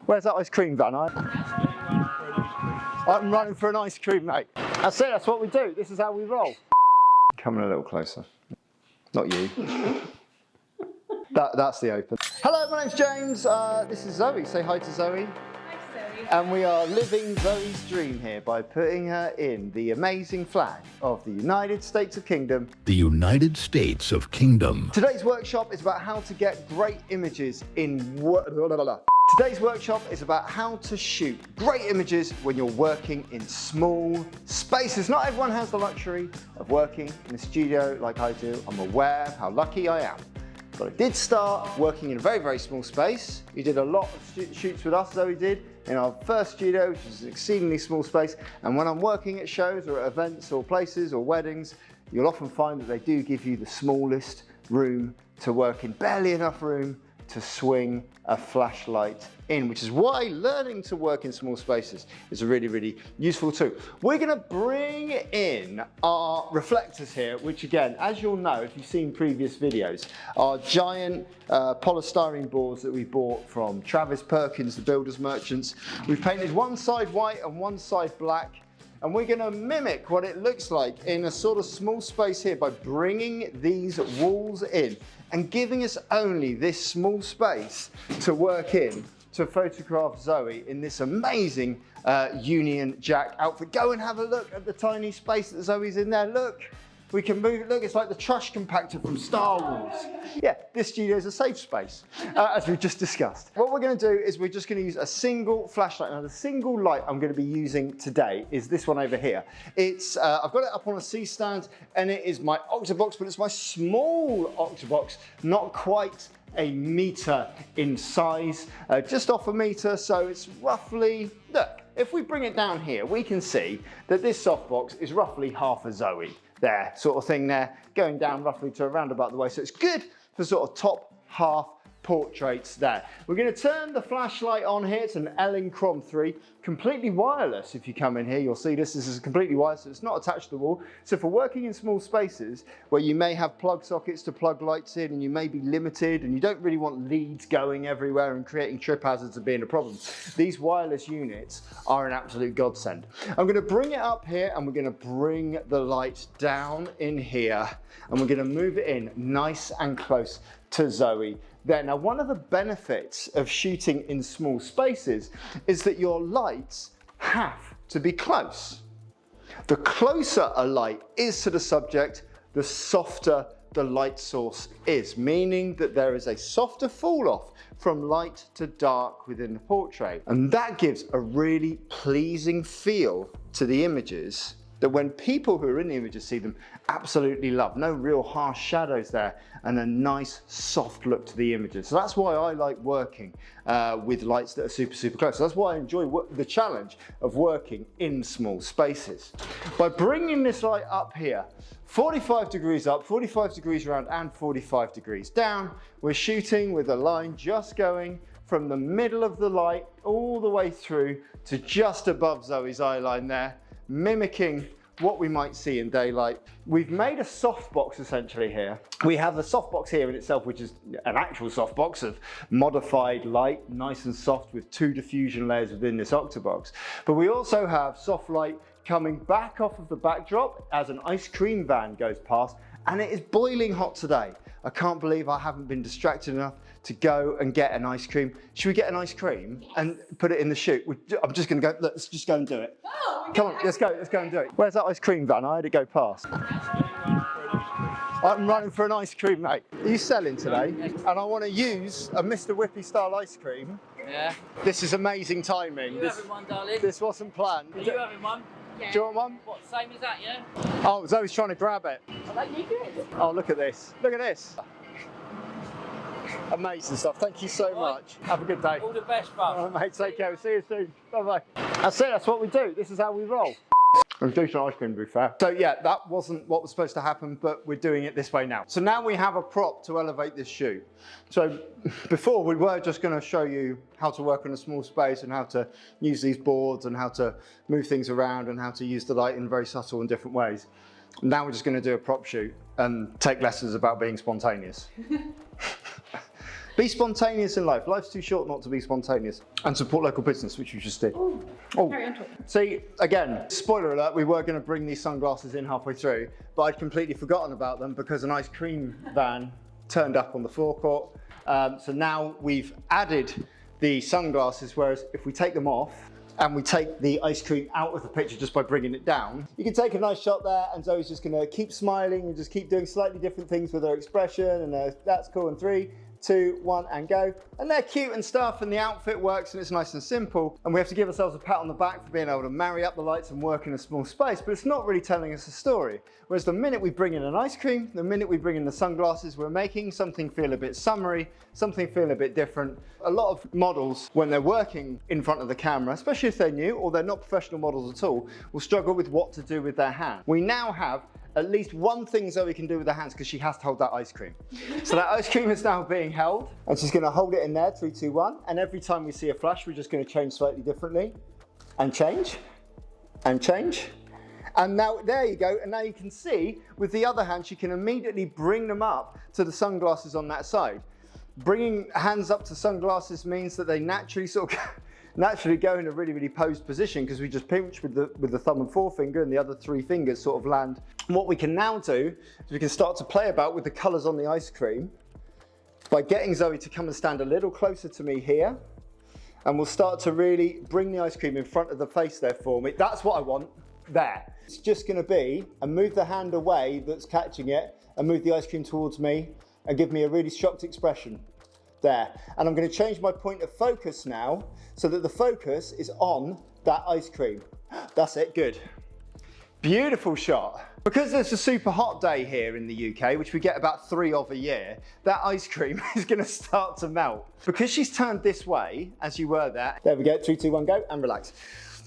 Where's that ice cream van? I'm running for an ice cream, mate. That's it, that's what we do. This is how we roll. Coming a little closer. Not you. That's the open. Hello, my name's James. This is Zoe. Say hi to Zoe. And we are living Zoe's dream here by putting her in the amazing flag of the United States of Kingdom. The United States of Kingdom. Today's workshop is about how to get great images in Today's workshop is about how to shoot great images when you're working in small spaces. Not everyone has the luxury of working in a studio like I do. I'm aware of how lucky I am. But I did start working in a very, very small space. You did a lot of shoots with us, Zoe did, in our first studio, which is an exceedingly small space. And when I'm working at shows or at events or places or weddings, you'll often find that they do give you the smallest room to work in, barely enough room to swing a flashlight in, which is why learning to work in small spaces is a really, really useful tool. We're gonna bring in our reflectors here, which again, as you'll know, if you've seen previous videos, are giant polystyrene boards that we bought from Travis Perkins, the builders merchants. We've painted one side white and one side black. And we're gonna mimic what it looks like in a sort of small space here by bringing these walls in and giving us only this small space to work in to photograph Zoe in this amazing Union Jack outfit. Go and have a look at the tiny space that Zoe's in there. Look, we can move it. Look, it's like the trash compactor from Star Wars. Yeah, this studio is a safe space, as we've just discussed. What we're gonna do is we're just gonna use a single flashlight. Now, the single light I'm gonna be using today is this one over here. It's, I've got it up on a C-stand, and it is my Octobox, but it's my small Octobox, not quite a meter in size, just off a meter, so it's roughly, look, if we bring it down here, we can see that this softbox is roughly half a Zoe. There, sort of thing there, going down roughly to around about the way. So it's good for sort of top half portraits there. We're going to turn the flashlight on here. It's an Elinchrom 3, completely wireless. If you come in here, you'll see this is completely wireless, so it's not attached to the wall. So for working in small spaces where you may have plug sockets to plug lights in and you may be limited and you don't really want leads going everywhere and creating trip hazards and being a problem, these wireless units are an absolute godsend. I'm going to bring it up here and we're going to bring the light down in here and we're going to move it in nice and close to Zoe there. Now, one of the benefits of shooting in small spaces is that your lights have to be close. The closer a light is to the subject, the softer the light source is, meaning that there is a softer fall off from light to dark within the portrait. And that gives a really pleasing feel to the images that when people who are in the images see them, absolutely love. No real harsh shadows there and a nice soft look to the images. So that's why I like working with lights that are super, super close. So that's why I enjoy the challenge of working in small spaces. By bringing this light up here, 45 degrees up, 45 degrees around and 45 degrees down, we're shooting with a line just going from the middle of the light all the way through to just above Zoe's eye line there, mimicking what we might see in daylight. We've made a softbox essentially here. We have the softbox here in itself, which is an actual softbox of modified light, nice and soft with 2 diffusion layers within this Octobox. But we also have soft light coming back off of the backdrop as an ice cream van goes past, and it is boiling hot today. I can't believe I haven't been distracted enough to go and get an ice cream. Should we get an ice cream and put it in the shoot? I'm just gonna go, let's just go and do it. Oh, come on, let's go and do it. Where's that ice cream van? I had it go past. I'm running for an ice cream, mate. Are you selling today? And I wanna use a Mr. Whippy style ice cream. Yeah. This is amazing timing. Are you having one, darling? This wasn't planned. Are you having one? Yeah. Do you want one? What, same as that, yeah? Oh, Zoe's trying to grab it. I like you good. Oh, look at this. Look at this. Amazing stuff. Thank you so much. Have a good day. All the best, bud. All right, mate. Take care. We'll see you soon. Bye-bye. That's it. That's what we do. This is how we roll. I'm doing some ice cream, to be fair. So yeah, that wasn't what was supposed to happen, but we're doing it this way now. So now we have a prop to elevate this shoot. So before we were just going to show you how to work in a small space and how to use these boards and how to move things around and how to use the light in very subtle and different ways. Now we're just going to do a prop shoot and take lessons about being spontaneous. Be spontaneous in life. Life's too short not to be spontaneous. And support local business, which you just did. Oh, Carry on talking. see, again, spoiler alert, we were going to bring these sunglasses in halfway through, but I'd completely forgotten about them because an ice cream van turned up on the forecourt. So now we've added the sunglasses, whereas if we take them off and we take the ice cream out of the picture just by bringing it down, you can take a nice shot there, and Zoe's just going to keep smiling and just keep doing slightly different things with her expression, and that's cool. And 3, 2, 1, and go. And they're cute and stuff, and the outfit works, and it's nice and simple. And we have to give ourselves a pat on the back for being able to marry up the lights and work in a small space, but it's not really telling us a story. Whereas the minute we bring in an ice cream, the minute we bring in the sunglasses, we're making something feel a bit summery, something feel a bit different. A lot of models, when they're working in front of the camera, especially if they're new or they're not professional models at all, will struggle with what to do with their hand. We now have at least one thing Zoe can do with her hands because she has to hold that ice cream. So that ice cream is now being held, and she's going to hold it in there, 3, 2, 1. And every time we see a flash, we're just going to change slightly differently, and change, and change. And now, there you go. And now you can see with the other hand, she can immediately bring them up to the sunglasses on that side. Bringing hands up to sunglasses means that they naturally go in a really, really posed position, because we just pinch with the thumb and forefinger, and the other 3 fingers sort of land. And what we can now do is we can start to play about with the colors on the ice cream by getting Zoe to come and stand a little closer to me here. And we'll start to really bring the ice cream in front of the face there for me. That's what I want, there. It's just gonna be, and move the hand away that's catching it, and move the ice cream towards me, and give me a really shocked expression. There. And I'm going to change my point of focus now so that the focus is on that ice cream. That's it, good. Beautiful shot. Because it's a super hot day here in the UK, which we get about 3 of a year, that ice cream is going to start to melt. Because she's turned this way, as you were there we go, 3, 2, 1, go, and relax.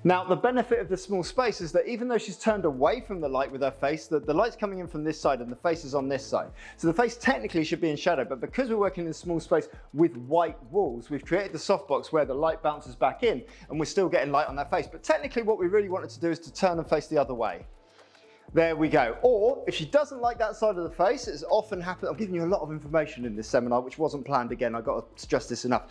Now, the benefit of the small space is that even though she's turned away from the light with her face, the light's coming in from this side and the face is on this side. So the face technically should be in shadow, but because we're working in a small space with white walls, we've created the softbox where the light bounces back in, and we're still getting light on that face. But technically what we really wanted to do is to turn and face the other way. There we go. Or if she doesn't like that side of the face, it's often happened. I'm giving you a lot of information in this seminar, which wasn't planned again. I've got to stress this enough.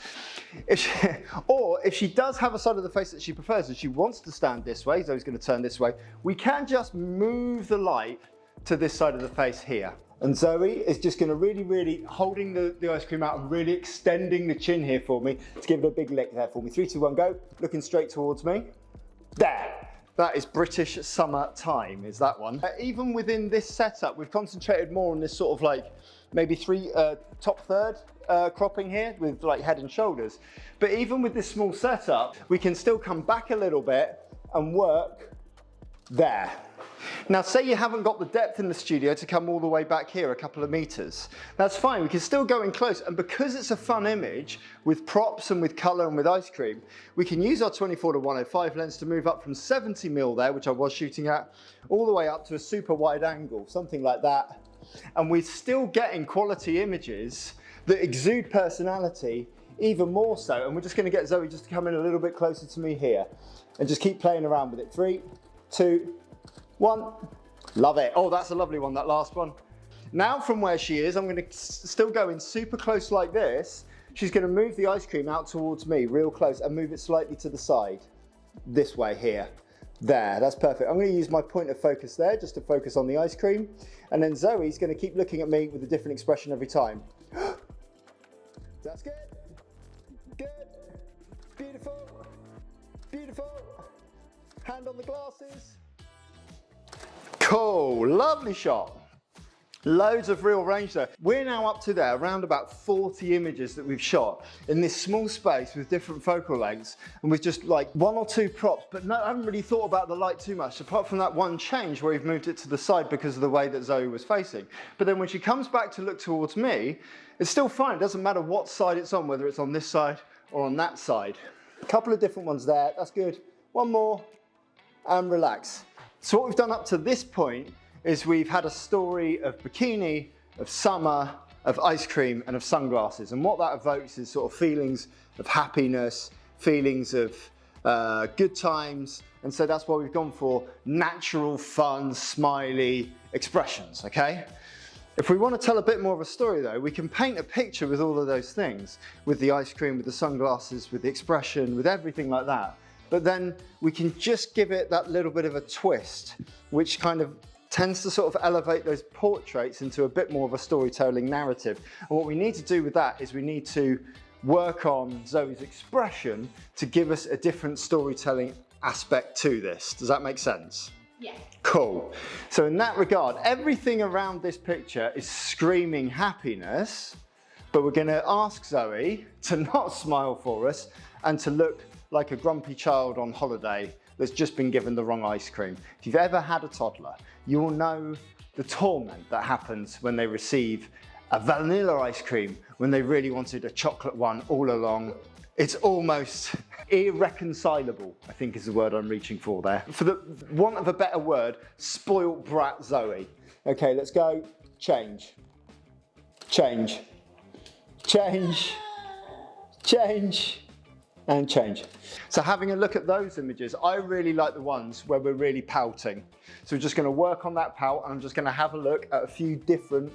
If she does have a side of the face that she prefers and she wants to stand this way, Zoe's going to turn this way, we can just move the light to this side of the face here. And Zoe is just going to really holding the ice cream out and really extending the chin here for me to give it a big lick there for me. 3, 2, 1, go. Looking straight towards me. There. That is British summer time, is that one. Even within this setup, we've concentrated more on this sort of like maybe top third cropping here with like head and shoulders. But even with this small setup, we can still come back a little bit and work there. Now, say you haven't got the depth in the studio to come all the way back here a couple of meters. That's fine, we can still go in close. And because it's a fun image with props and with color and with ice cream, we can use our 24-105 lens to move up from 70mm there, which I was shooting at, all the way up to a super wide angle, something like that. And we're still getting quality images that exude personality even more so. And we're just gonna get Zoe just to come in a little bit closer to me here and just keep playing around with it. 3, 2, 1, love it. Oh, that's a lovely one, that last one. Now from where she is, I'm gonna still go in super close like this. She's gonna move the ice cream out towards me real close and move it slightly to the side, this way here. There, that's perfect. I'm gonna use my point of focus there just to focus on the ice cream. And then Zoe's gonna keep looking at me with a different expression every time. That's good, good, beautiful, beautiful. Hand on the glasses. Cool, lovely shot. Loads of real range there. We're now up to there, around about 40 images that we've shot in this small space with different focal lengths and with just like 1 or 2 props, but no, I haven't really thought about the light too much, apart from that one change where we've moved it to the side because of the way that Zoe was facing. But then when she comes back to look towards me, it's still fine. It doesn't matter what side it's on, whether it's on this side or on that side. A couple of different ones there, that's good. One more, and relax. So what we've done up to this point is we've had a story of bikini, of summer, of ice cream, and of sunglasses. And what that evokes is sort of feelings of happiness, feelings of good times. And so that's why we've gone for natural, fun, smiley expressions, okay? If we want to tell a bit more of a story though, we can paint a picture with all of those things, with the ice cream, with the sunglasses, with the expression, with everything like that. But then we can just give it that little bit of a twist, which kind of tends to sort of elevate those portraits into a bit more of a storytelling narrative. And what we need to do with that is we need to work on Zoe's expression to give us a different storytelling aspect to this. Does that make sense? Yeah. Cool. So in that regard, everything around this picture is screaming happiness, but we're going to ask Zoe to not smile for us and to look like a grumpy child on holiday that's just been given the wrong ice cream. If you've ever had a toddler, you will know the torment that happens when they receive a vanilla ice cream when they really wanted a chocolate one all along. It's almost irreconcilable, I think is the word I'm reaching for there. For the want of a better word, spoiled brat Zoe. Okay, let's go. Change. Change. Change. Change. And change. So having a look at those images, I really like the ones where we're really pouting. So we're just going to work on that pout, and I'm just going to have a look at a few different,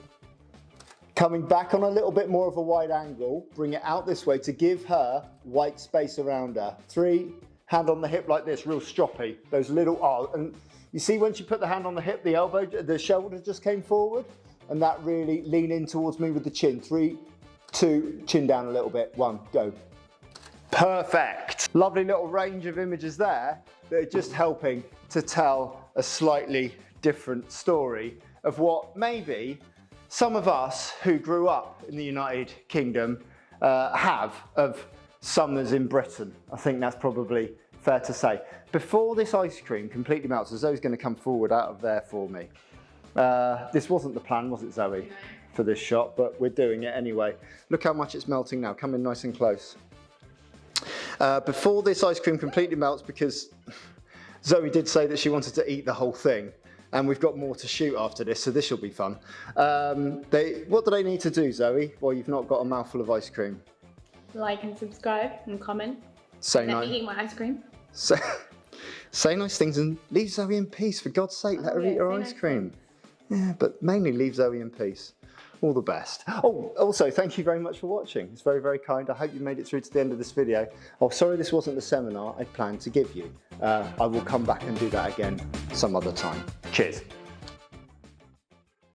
coming back on a little bit more of a wide angle, bring it out this way to give her white space around her. 3, hand on the hip like this, real stroppy. Those little, and you see when she put the hand on the hip, the elbow, the shoulder just came forward, and that really lean in towards me with the chin. 3, 2, chin down a little bit. 1, go. Perfect. Lovely little range of images there that are just helping to tell a slightly different story of what maybe some of us who grew up in the United Kingdom have of summers in Britain. I think that's probably fair to say. Before this ice cream completely melts, so Zoe's going to come forward out of there for me. This wasn't the plan, was it, Zoe, for this shot, but we're doing it anyway. Look how much it's melting now. Come in nice and close. Before this ice cream completely melts, because Zoe did say that she wanted to eat the whole thing, and we've got more to shoot after this, so this will be fun. What do they need to do, Zoe, while you've not got a mouthful of ice cream? Like and subscribe and comment. Say Let me eat my ice cream. Say nice things and leave Zoe in peace, for God's sake. Let her eat her ice cream. Yeah, but mainly leave Zoe in peace. All the best. Oh, also, thank you very much for watching. It's very, very kind. I hope you made it through to the end of this video. Oh, sorry this wasn't the seminar I planned to give you. I will come back and do that again some other time. Cheers.